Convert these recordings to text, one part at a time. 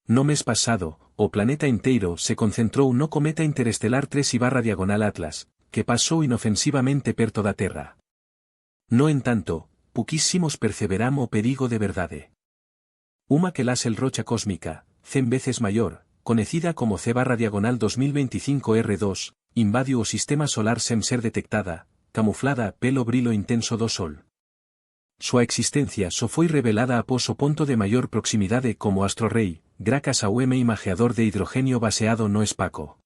No mes pasado, o planeta inteiro se concentrou no cometa interestelar 3/diagonal Atlas, que pasou inofensivamente perto da Terra. No entanto, pouquísimos perceberán o perigo de verdade. Uma quelásel rocha cósmica, 100 veces maior, conocida como C/diagonal 2025 R2, invadiu o sistema solar sen ser detectada, camuflada pelo brilo intenso do Sol. Súa existencia só foi revelada após o ponto de maior proximidade como astro-rei, grazas ao imageador de hidrogenio baseado no espaco.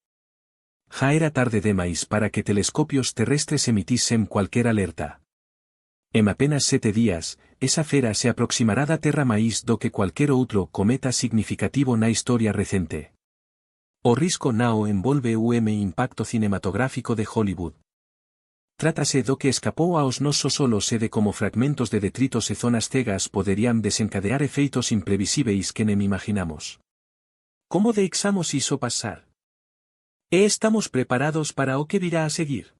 Ja era tarde demais para que telescopios terrestres emitisen cualquier alerta. En apenas 7 días, esa fera se aproximará da Terra máis do que cualquier outro cometa significativo na historia recente. O risco nao envolve o impacto cinematográfico de Hollywood. Trátase do que escapou aos nosos solos e de como fragmentos de detritos e zonas cegas poderían desencadear efeitos imprevisíveis que nem imaginamos. Como deixamos iso pasar? E estamos preparados para o que virá a seguir?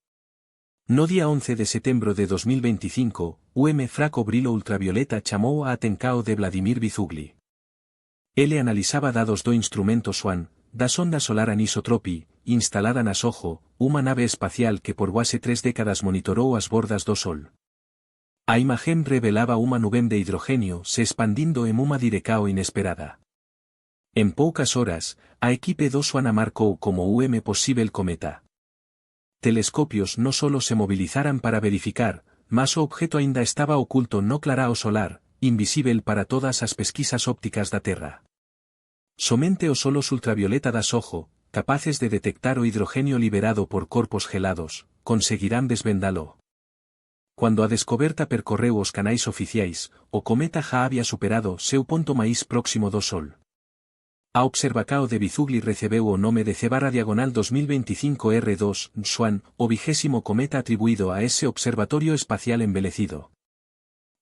No día 11 de setembro de 2025, o fraco brilo ultravioleta chamou a atencao de Vladimir Vizugli. Ele analizaba dados do instrumento SWAN, da sonda solar Anisotropi, instalada na SOHO, unha nave espacial que por quase 3 décadas monitorou as bordas do Sol. A imagen revelaba unha nubén de hidrogenio se expandindo en unha direcao inesperada. En poucas horas, a equipe do SWAN marcou como posíbel cometa. Telescopios no solo se movilizaran para verificar, mas o objeto aínda estaba oculto no clarao solar, invisíbel para todas as pesquisas ópticas da Terra. Somente os solos ultravioleta da SOHO, capaces de detectar o hidrogenio liberado por corpos gelados, conseguirán desvendalo. Cuando a descoberta percorreu os canais oficiais, o cometa ja había superado seu ponto máis próximo do Sol. A observacao de Vizugli recebeu o nome de C/diagonal 2025 R2, SWAN, o 20º cometa atribuído a ese observatorio espacial envelecido.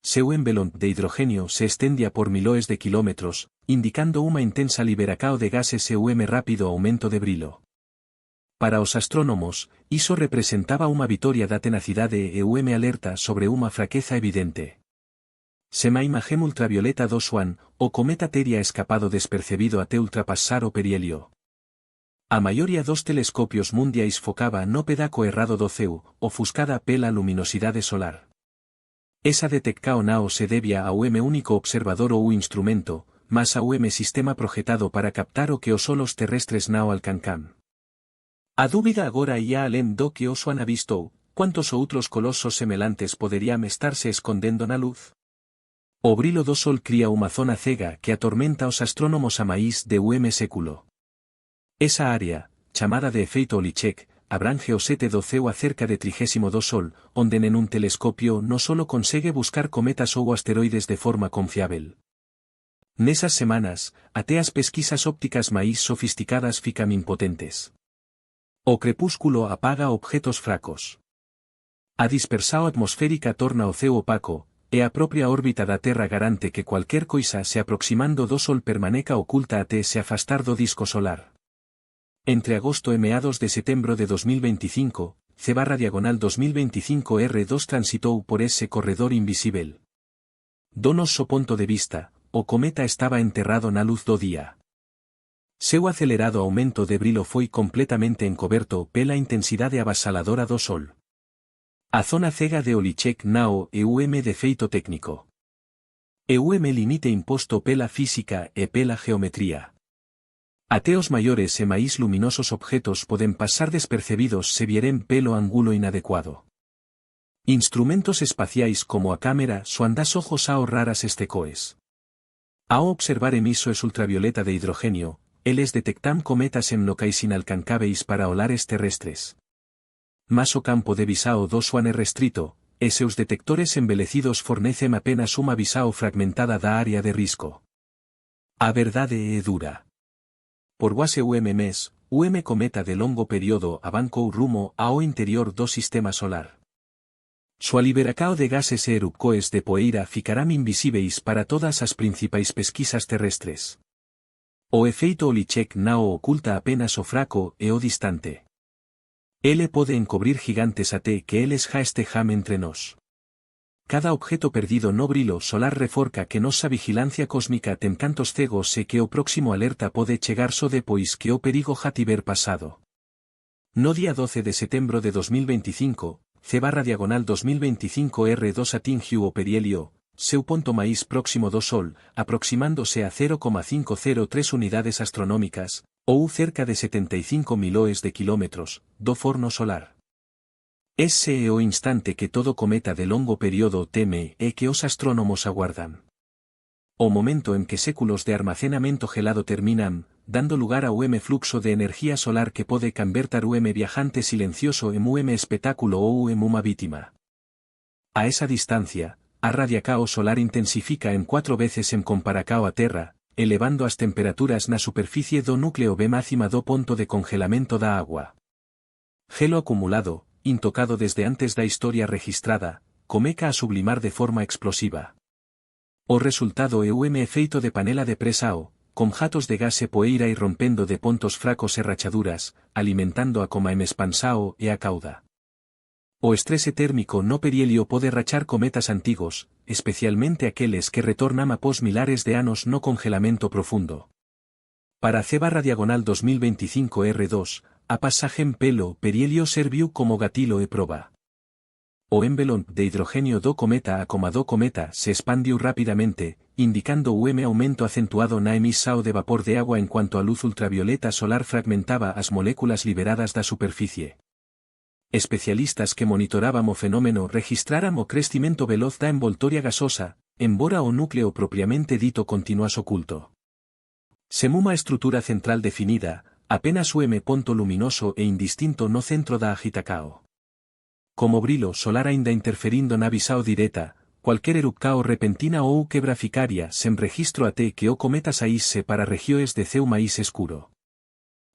Seu envelón de hidrogenio se estendia por miloes de kilómetros, indicando unha intensa liberacao de gases e rápido aumento de brilo. Para os astrónomos, iso representaba unha vitoria da tenacidade e alerta sobre unha fraqueza evidente. Sema imagen ultravioleta do SWAN, o cometa teria escapado despercebido até ultrapasar o perihelio. A maioría dos telescopios mundiais focaba no pedaco errado do ceu, ofuscada pela luminosidade solar. Esa detectao nao se debía ao único observador ou instrumento, mas ao sistema projetado para captar o que os solos terrestres nao alcancan. A dúbida agora ia alén do que o SWAN avistou, quantos outros colosos semelantes poderían estarse escondendo na luz? O brilo do Sol cría unha zona cega que atormenta os astrónomos a máis de século. Esa área, chamada de efeito Olychek, abrange o sete do ceo acerca de 30 do Sol, onde nen un telescopio no solo consegue buscar cometas ou asteroides de forma confiável. Nesas semanas, até as pesquisas ópticas máis sofisticadas fican impotentes. O crepúsculo apaga objetos fracos. A dispersao atmosférica torna o ceo opaco, e a propia órbita da Terra garante que cualquier coisa se aproximando do Sol permaneca oculta até se afastar do disco solar. Entre agosto e meados de setembro de 2025, C/diagonal 2025 R2 transitou por ese corredor invisível. Do noso ponto de vista, o cometa estaba enterrado na luz do día. Seu acelerado aumento de brilo foi completamente encoberto pela intensidade avasaladora do Sol. A zona cega de Olychek nao é de feito técnico. É limite imposto pela física e pela geometría. Até os maiores e máis luminosos objetos poden pasar despercebidos se vieren pelo ángulo inadecuado. Instrumentos espaciais como a cámara SWAN das ojos ao raras este coes. Ao observar emisos ultravioleta de hidrogenio, eles detectan cometas en locais inalcancáveis para olares terrestres. Mas o campo de visao do SWAN é restrito, e seus detectores envelecidos fornecen apenas unha visao fragmentada da área de risco. A verdade é dura. Por quase mes, cometa de longo período abancou rumo ao interior do sistema solar. Súa liberacao de gases e erupcoes de poeira ficarán invisíveis para todas as principais pesquisas terrestres. O efeito Olychek nao oculta apenas o fraco e o distante. Ele pode encobrir gigantes até que eles ja estejam entre nós. Cada objeto perdido no brillo solar reforca que nosa vigilancia cósmica ten cantos cegos e que o próximo alerta pode chegar só depois que o perigo ja tiver pasado. No día 12 de setembro de 2025, C/2025 R2 atingiu o perihelio, seu ponto máis próximo do Sol, aproximándose a 0,503 unidades astronómicas, ou cerca de 75 millones de kilómetros, do forno solar. Ese é o instante que todo cometa de longo período teme e que os astrónomos aguardan. O momento en que séculos de armacenamento gelado terminan, dando lugar a un fluxo de energía solar que pode convertir un viajante silencioso en un espectáculo ou en unha vítima. A esa distancia, a radiacao solar intensifica en 4 veces en comparacao a Terra, elevando as temperaturas na superficie do núcleo bem acima do ponto de congelamento da agua. Gelo acumulado, intocado desde antes da historia registrada, comeca a sublimar de forma explosiva. O resultado é un efeito de panela de presao, con jatos de gas e poeira irrompendo de pontos fracos e rachaduras, alimentando a coma en expansao e a cauda. O estrese térmico no perihelio pode rachar cometas antigos, especialmente aqueles que retornan após milares de anos no congelamento profundo. Para C/2025 R2, a pasaje en pelo perihelio serviu como gatilo e proba. O envelope de hidrogenio do cometa a coma do cometa se expandiu rapidamente, indicando un aumento acentuado na emissao de vapor de agua en cuanto a luz ultravioleta solar fragmentaba as moléculas liberadas da superficie. Especialistas que monitoraban o fenómeno registraran o crecimento veloz da envoltoria gasosa, embora o núcleo propiamente dito continuas oculto. Sen unha estrutura central definida, apenas un ponto luminoso e indistinto no centro da agitacao. Como brilo solar aínda interferindo na visao direta, cualquier erupcao repentina ou quebraficaria sen registro até que o cometa saíse para regións de ceu máis escuro.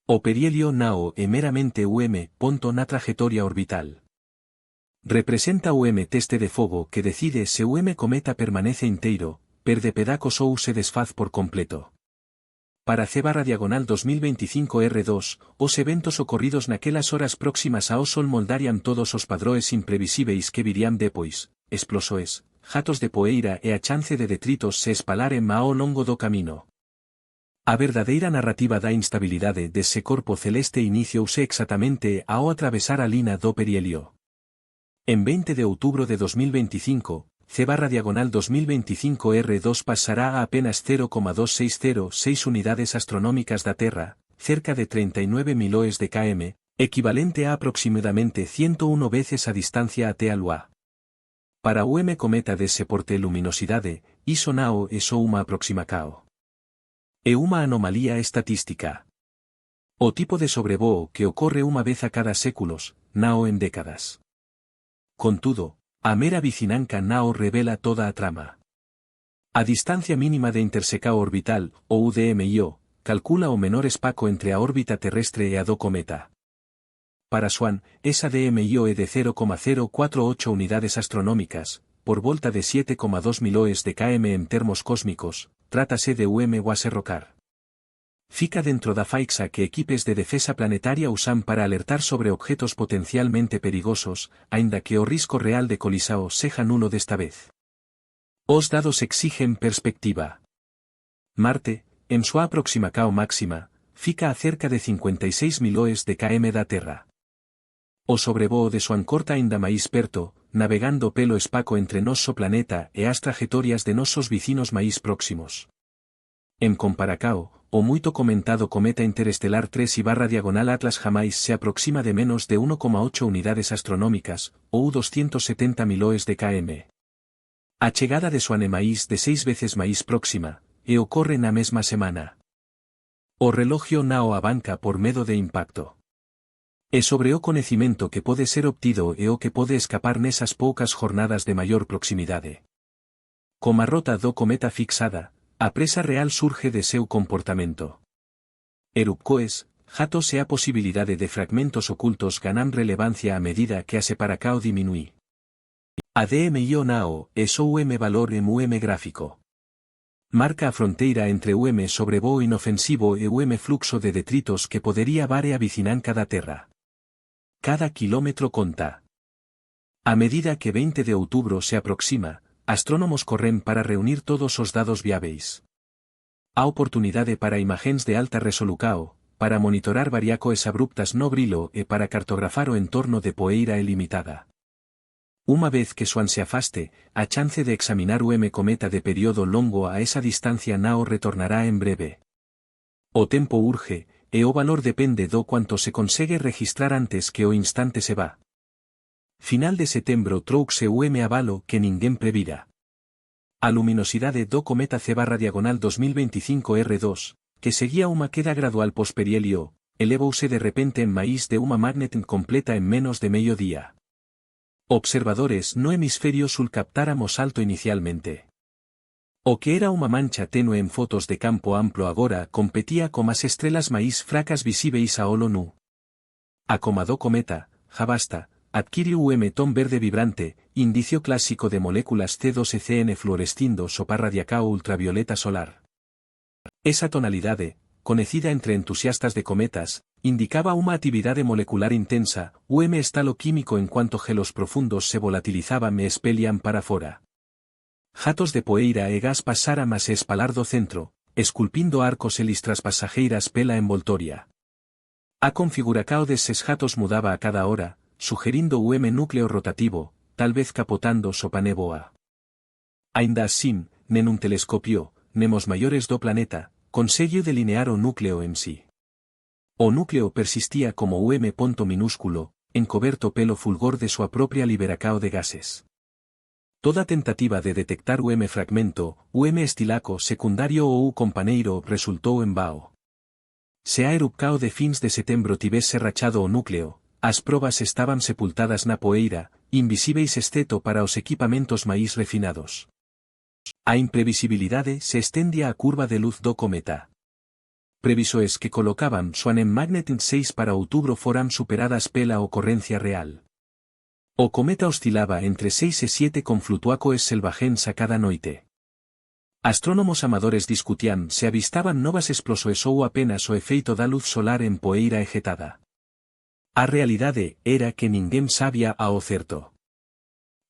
O perihelio nao é meramente un ponto na trayectoria orbital. Representa un teste de fogo que decide se un cometa permanece inteiro, perde pedacos ou se desfaz por completo. Para C/2025 R2, os eventos ocorridos naquelas horas próximas ao Sol moldarían todos os padroes imprevisíveis que virían depois, explosoes, jatos de poeira e a chance de detritos se espalaren ao longo do camino. A verdadeira narrativa da instabilidade dese corpo celeste iniciouse exactamente ao atravesar a lina do perihelio. En 20 de outubro de 2025, C/2025 R2 pasará a apenas 0,2606 unidades astronómicas da Terra, cerca de 39 millones de km, equivalente a aproximadamente 101 veces a distancia até a Lua. Para un cometa dese porte e luminosidade, iso nao é só unha aproximacao. É unha anomalía estatística. O tipo de sobrevoo que ocorre unha vez a cada séculos, nao en décadas. Contudo, a mera vicinanca nao revela toda a trama. A distancia mínima de intersecao orbital, ou DMIO, calcula o menor espaco entre a órbita terrestre e a do cometa. Para Swan, esa DMIO é de 0,048 unidades astronómicas, por volta de 7,2 millones de km en termos cósmicos, trátase de un Wasserrocar. Fica dentro da faixa que equipes de defensa planetaria usan para alertar sobre objetos potencialmente perigosos, aínda que o risco real de colisao seja nulo desta vez. Os dados exigen perspectiva. Marte, en súa aproximacao máxima, fica a cerca de 56 millones de km da Terra. O sobrevoo de súa corta aínda máis perto, navegando pelo espaco entre noso planeta e as trajetorias de nosos vecinos máis próximos. En comparacao, o muito comentado cometa interestelar 3/Atlas jamais se aproxima de menos de 1,8 unidades astronómicas, ou 270 millones de km. A chegada de súa máis de 6 veces máis próxima, e ocorre na mesma semana. O relogio nao abanca por medo de impacto. E sobre o conhecimento que pode ser obtido e o que pode escapar nesas poucas jornadas de maior proximidade. Como a rota do cometa fixada, a presa real surge de seu comportamento. Erupcoes, jatos e a posibilidade de fragmentos ocultos ganan relevancia a medida que a separacao diminui. A DMIO nao é só un valor en un gráfico. Marca a fronteira entre o sobrevoo inofensivo e o fluxo de detritos que podería vare a vicinanca da Terra. Cada kilómetro conta. A medida que 20 de outubro se aproxima, astrónomos corren para reunir todos os dados viáveis. A oportunidade para imaxéns de alta resolucao, para monitorar variacoes abruptas no Brilo e para cartografar o entorno de Poeira é limitada. Unha vez que Swan se afaste, a chance de examinar o cometa de período longo a esa distancia nao retornará en breve. O tempo urge, e o valor depende do cuanto se consegue registrar antes que o instante se va. Final de setembro trouse o avalo que ninguén previra. A luminosidade do cometa C/diagonal 2025 R2, que seguía unha queda gradual posperielio, elevouse de repente en maíz de unha magnet completa en menos de medio día. Observadores no hemisferio sul captáramos alto inicialmente. O que era unha mancha tenue en fotos de campo amplo agora competía comas estrelas maíz fracas visíveis a olo nu. A coma do cometa, ja basta, adquiriu ton verde vibrante, indicio clásico de moléculas C2CN fluorescindo sopa radiacao ultravioleta solar. Esa tonalidade, conocida entre entusiastas de cometas, indicaba unha actividade molecular intensa, estalo químico en cuanto gelos profundos se volatilizaban e expelían para fora. Jatos de poeira e gas pasara mas espalar do centro, esculpindo arcos e listras pasajeiras pela envoltoria. A configuracao deses jatos mudaba a cada hora, sugerindo núcleo rotativo, tal vez capotando sopa néboa. Aínda asín, nen un telescopio, nemos maiores do planeta, conseguiu delinear o núcleo en sí. O núcleo persistía como ponto minúsculo, encoberto pelo fulgor de súa propia liberacao de gases. Toda tentativa de detectar fragmento, estilaco secundario ou companeiro resultou en vao. Se a erupcao de fins de setembro tivese rachado o núcleo, as probas estaban sepultadas na poeira, invisíveis exceto para os equipamentos máis refinados. A imprevisibilidade se estendia a curva de luz do cometa. Previsoes que colocaban Swan en Magnet 6 para outubro foran superadas pela ocorrencia real. O cometa oscilaba entre 6 e 7 con flutuacoes selvagens a cada noite. Astrónomos amadores discutían se avistaban novas explosoes ou apenas o efeito da luz solar en poeira ejetada. A realidade era que ninguén sabía ao certo.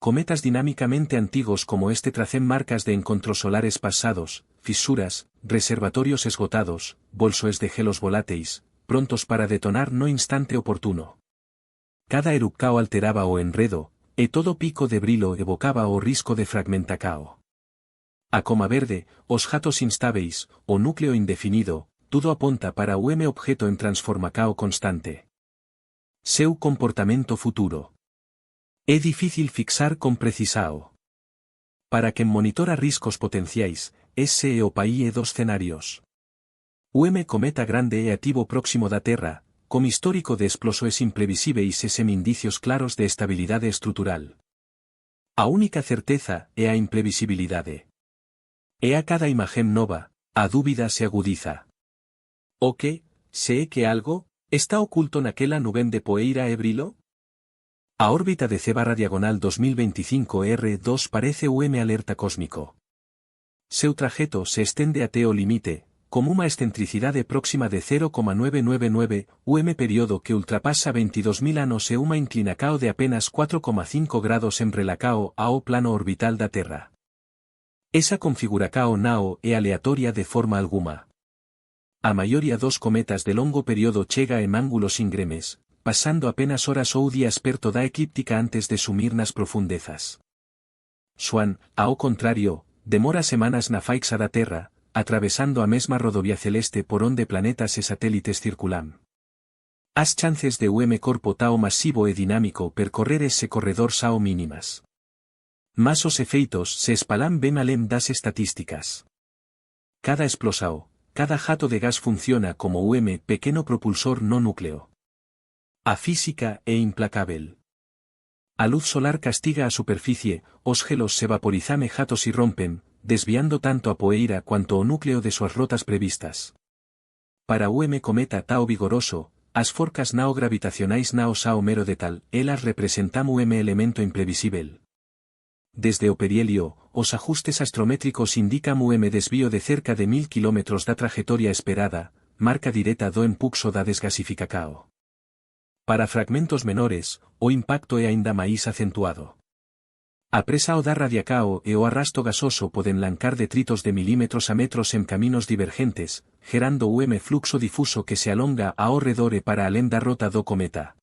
Cometas dinámicamente antigos como este tracen marcas de encontros solares pasados, fisuras, reservatorios esgotados, bolsoes de gelos voláteis, prontos para detonar no instante oportuno. Cada erupcao alteraba o enredo, e todo pico de brilo evocaba o risco de fragmentacao. A coma verde, os jatos instáveis, o núcleo indefinido, tudo aponta para o objeto en transformacao constante. Seu comportamento futuro. É difícil fixar con precisao. Para quen monitora riscos potenciais, ese é o paí e dos escenarios. O cometa grande é ativo próximo da Terra, como histórico de explosoes imprevisíveis e sen indicios claros de estabilidade estrutural. A única certeza é a imprevisibilidade. E a cada imagen nova, a dúbida se agudiza. O que, se é que algo, está oculto naquela nubén de poeira e brilo? A órbita de C/diagonal 2025 R2 parece alerta cósmico. Seu trajeto se estende até o limite, como unha excentricidade próxima de 0,999 período que ultrapasa 22.000 anos e unha inclinacao de apenas 4,5 grados en relacao ao plano orbital da Terra. Esa configuracao nao é aleatoria de forma alguma. A maioría dos cometas de longo período chega en ángulos ingremes, pasando apenas horas ou días perto da eclíptica antes de sumir nas profundezas. Swan, ao contrario, demora semanas na faixa da Terra, atravesando a mesma rodovía celeste por onde planetas e satélites circulan. As chances de corpo tao masivo e dinámico percorrer ese corredor sao mínimas. Mas os efeitos se espalan ben além das estatísticas. Cada explosao, cada jato de gas funciona como pequeno propulsor no núcleo. A física é implacável. A luz solar castiga a superficie, os gelos se vaporizan e jatos irrompen, desviando tanto a poeira cuanto o núcleo de súas rotas previstas. Para o cometa tao vigoroso, as forcas nao gravitacionais nao sao mero de tal, elas representam o elemento imprevisível. Desde o perihelio, os ajustes astrométricos indican o desvío de cerca de 1000 km da trajectoria esperada, marca direta do empuxo da desgasificacao. Para fragmentos menores, o impacto é aínda máis acentuado. A presa o da radiacao e o arrasto gasoso poden lancar detritos de milímetros a metros en caminos divergentes, gerando fluxo difuso que se alonga ao redor e para além da rota do cometa.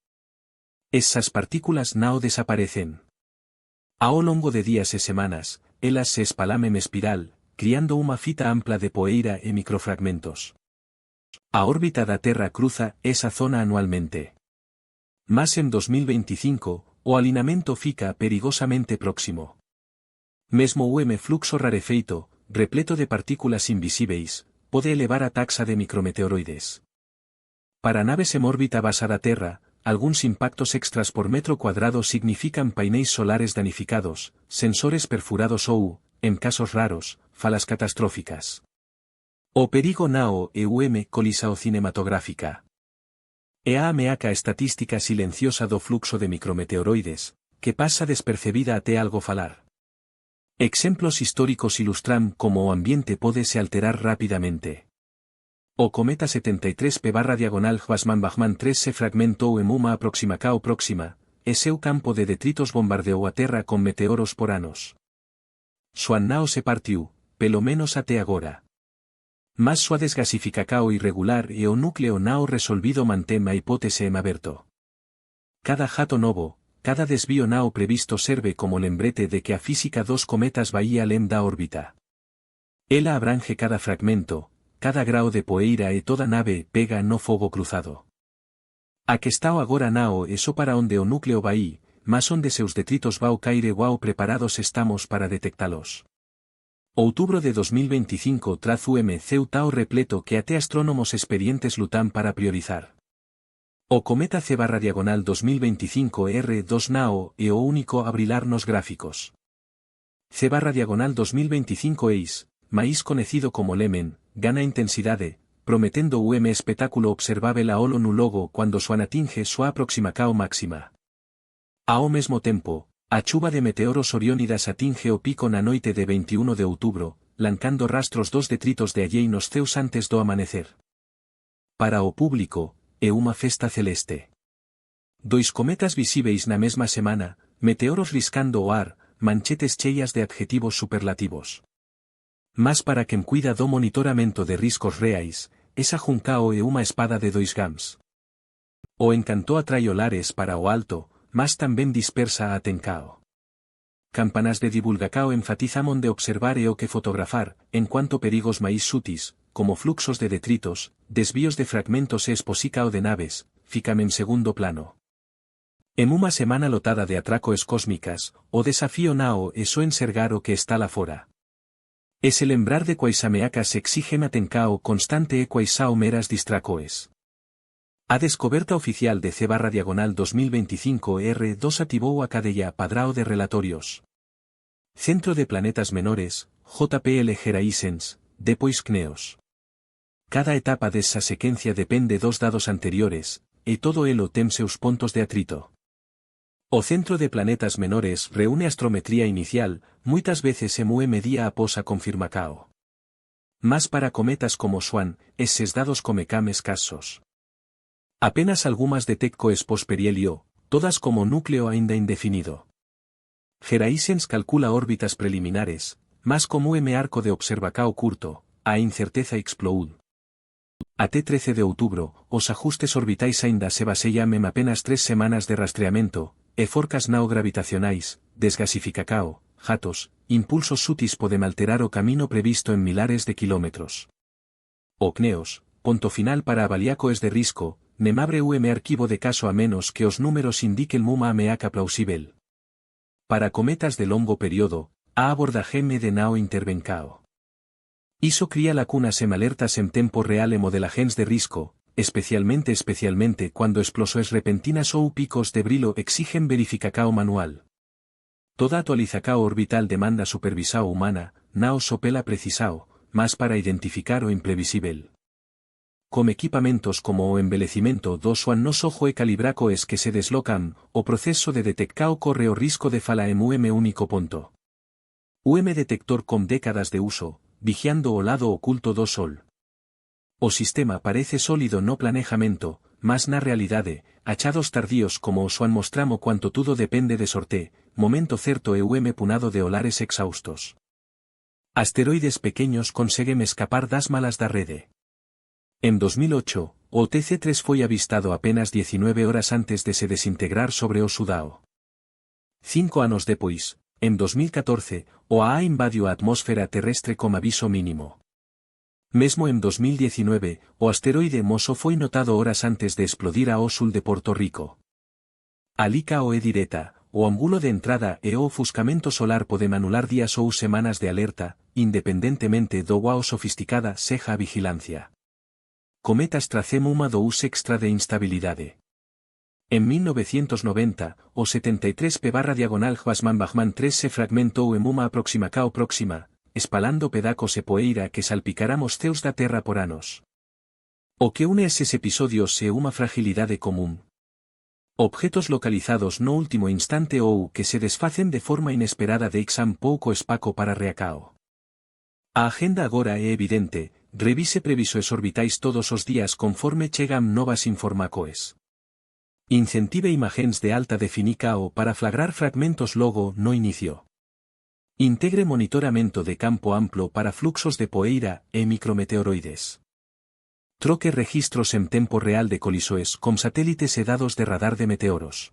Esas partículas nao desaparecen. Ao longo de días e semanas, elas se espalamen en espiral, criando unha fita ampla de poeira e microfragmentos. A órbita da Terra cruza esa zona anualmente. Mas en 2025, o alinamento fica perigosamente próximo. Mesmo o fluxo rarefeito, repleto de partículas invisíveis, pode elevar a taxa de micrometeoroides. Para naves en órbita basada Terra, algúns impactos extras por metro cuadrado significan painéis solares danificados, sensores perfurados ou, en casos raros, falas catastróficas. O perigo nao e colisa cinematográfica. É a ameaca estatística silenciosa do fluxo de micrometeoroides, que pasa despercebida até algo falar. Exemplos históricos ilustran como o ambiente pode se alterar rapidamente. O cometa 73P/Hwasman-Bachmann 3 se fragmentou en unha aproximacao próxima, e seu campo de detritos bombardeou a Terra con meteoros por anos. Súan nao se partiu, pelo menos até agora. Mas súa desgasificacao irregular e o núcleo nao resolvido mantén a hipótese en aberto. Cada jato novo, cada desvío nao previsto serve como lembrete de que a física dos cometas vai além da órbita. Ela abrange cada fragmento, cada grao de poeira e toda nave pega no fogo cruzado. A que está o agora nao é só para onde o núcleo vai, mas onde seus detritos vao caire guau preparados estamos para detectalos. Outubro de 2025 traz ceu tao repleto que até astrónomos experientes lutan para priorizar. O cometa C/diagonal 2025 R2 nao é o único a brilar nos gráficos. C/diagonal 2025 eis, máis conocido como Lemen, gana intensidade, prometendo espectáculo observável a olo nu logo cando Swan atinge súa aproximacao máxima. Ao mesmo tempo, a chuva de meteoros Oriónidas atinge o pico na noite de 21 de outubro, lancando rastros dos detritos de allei nos ceus antes do amanecer. Para o público, é unha festa celeste. Dois cometas visíveis na mesma semana, meteoros riscando o ar, manchetes cheias de adjetivos superlativos. Mas para quen cuida do monitoramento de riscos reais, esa juncao é unha espada de dois gams. O encanto atrai olares para o alto, mas tamén dispersa a tencao. Campanas de divulgacao enfatizamon de observar e o que fotografar, en cuanto perigos máis sutis, como fluxos de detritos, desvíos de fragmentos e exposicao de naves, fican en segundo plano. En unha semana lotada de atracoes cósmicas, o desafío nao é só ensergar o que está lá fora. Ese lembrar de quais ameacas exigen a tencao constante e quais sao meras distracoes. A descoberta oficial de C/diagonal 2025 R2 ativou a cadeia Padrao de relatorios. Centro de Planetas Menores, JPL Geraisens, depois CNEOS. Cada etapa desa sequencia depende dos dados anteriores, e todo elo ten seus pontos de atrito. O Centro de Planetas Menores reúne astrometría inicial, moitas veces día após a confirmacao. Mas para cometas como Swan, eses dados comecam escasos. Apenas algunhas detecto expos perihelio, todas como núcleo aínda indefinido. Geraisens calcula órbitas preliminares, mas como arco de observacao curto, a incerteza explode. Até 13 de outubro, os ajustes orbitais aínda se basean en apenas 3 semanas de rastreamento, e forcas nao gravitacionais, desgasificacao, jatos, impulsos sutis poden alterar o camino previsto en milares de kilómetros. O CNEOS, ponto final para avaliacoes de risco, nemabre arquivo de caso a menos que os números indiquen unha ameaca plausível. Para cometas de longo período, a abordaje de nao intervencao. Iso cría lacunas en alertas en tempo real e modelagens de risco, especialmente cuando explosões repentinas ou picos de brilo exigen verificacao manual. Toda actualizacao orbital demanda supervisao humana, nao sopela precisao, mas para identificar o imprevisível. Con equipamentos como o embelecimento do Swan nos ojo e calibracoes que se deslocan, o proceso de detectao corre o risco de fala en único ponto. Detector con décadas de uso, vigiando o lado oculto do Sol. O sistema parece sólido no planejamento, mas na realidade, achados tardíos como os han mostramo cuanto tudo depende de sorte, momento certo e punado de olares exhaustos. Asteroides pequeños conseguen escapar das malas da rede. En 2008, o TC3 foi avistado apenas 19 horas antes de se desintegrar sobre o Sudao. 5 anos depois, en 2014, o AA invadiu a atmósfera terrestre como aviso mínimo. Mesmo en 2019, o asteroide Mosso foi notado horas antes de explodir ao sul de Porto Rico. A lica o é direta, o ángulo de entrada e o ofuscamento solar poden anular días ou semanas de alerta, independentemente do cuán sofisticada seja a vigilancia. Cometas tracem unha dous extra de instabilidade. En 1990, o 73P/Huasman-Bachmann 3 se fragmentou en unha aproximacao próxima, espalando pedacos e poeira que salpicarán os ceus da Terra por anos. O que une eses episodios é unha fragilidade común. Objetos localizados no último instante ou que se desfacen de forma inesperada deixan pouco espaco para reacao. A agenda agora é evidente, revise previsores orbitais todos os días conforme chegan novas informacoes. Incentive imagens de alta definición para flagrar fragmentos logo no inicio. Integre monitoramento de campo amplo para fluxos de poeira e micrometeoroides. Troque registros en tempo real de colisiones con satélites e dados de radar de meteoros.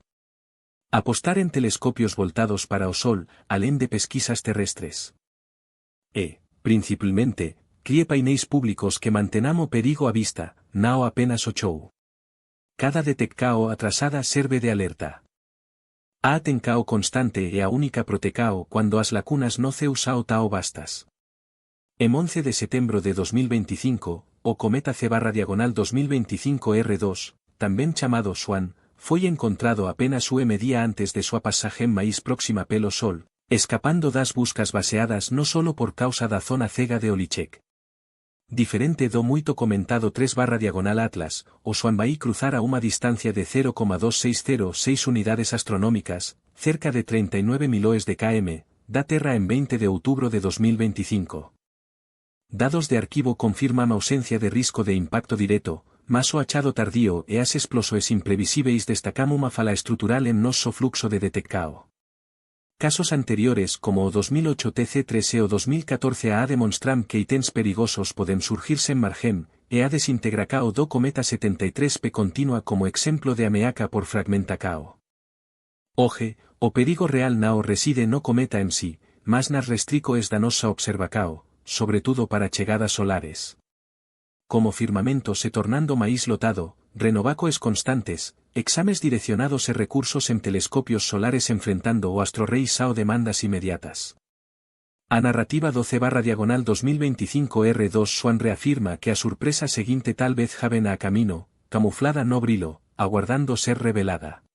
Apostar en telescopios voltados para o Sol, alén de pesquisas terrestres. E, principalmente, crie painéis públicos que mantenamo perigo a vista, nao apenas o show. Cada detectao atrasada serve de alerta. A atencao constante e a única protecao cuando as lacunas no ceusao tao bastas. En 11 de setembro de 2025, o cometa C/2025 R2, tamén chamado Swan, foi encontrado apenas día antes de súa pasaje máis próxima pelo Sol, escapando das buscas baseadas no solo por causa da zona cega de Olicek. Diferente do moito comentado 3/Atlas, o Swan vai cruzar a unha distancia de 0,2606 unidades astronómicas, cerca de 39 miloes de km, da Terra en 20 de outubro de 2025. Dados de arquivo confirman a ausencia de risco de impacto directo, mas o achado tardío e as explosões imprevisíveis destacam unha fala estrutural en noso fluxo de detectao. Casos anteriores como o 2008 TC3 e o 2014 a demonstran que ítems perigosos poden surgirse en margen, e a desintegracao do cometa 73P continua como exemplo de ameaca por fragmentacao. Oje, o perigo real nao reside no cometa en sí, mas nas restricoes da nosa observacao, sobretudo para chegadas solares. Como firmamento se tornando máis lotado, renovacoes constantes, exames direccionados e recursos en telescopios solares enfrentando o astroreis ao demandas inmediatas. A narrativa 12/2025 R2 Swan reafirma que a sorpresa seguinte tal vez javen a camino, camuflada no brilo, aguardando ser revelada.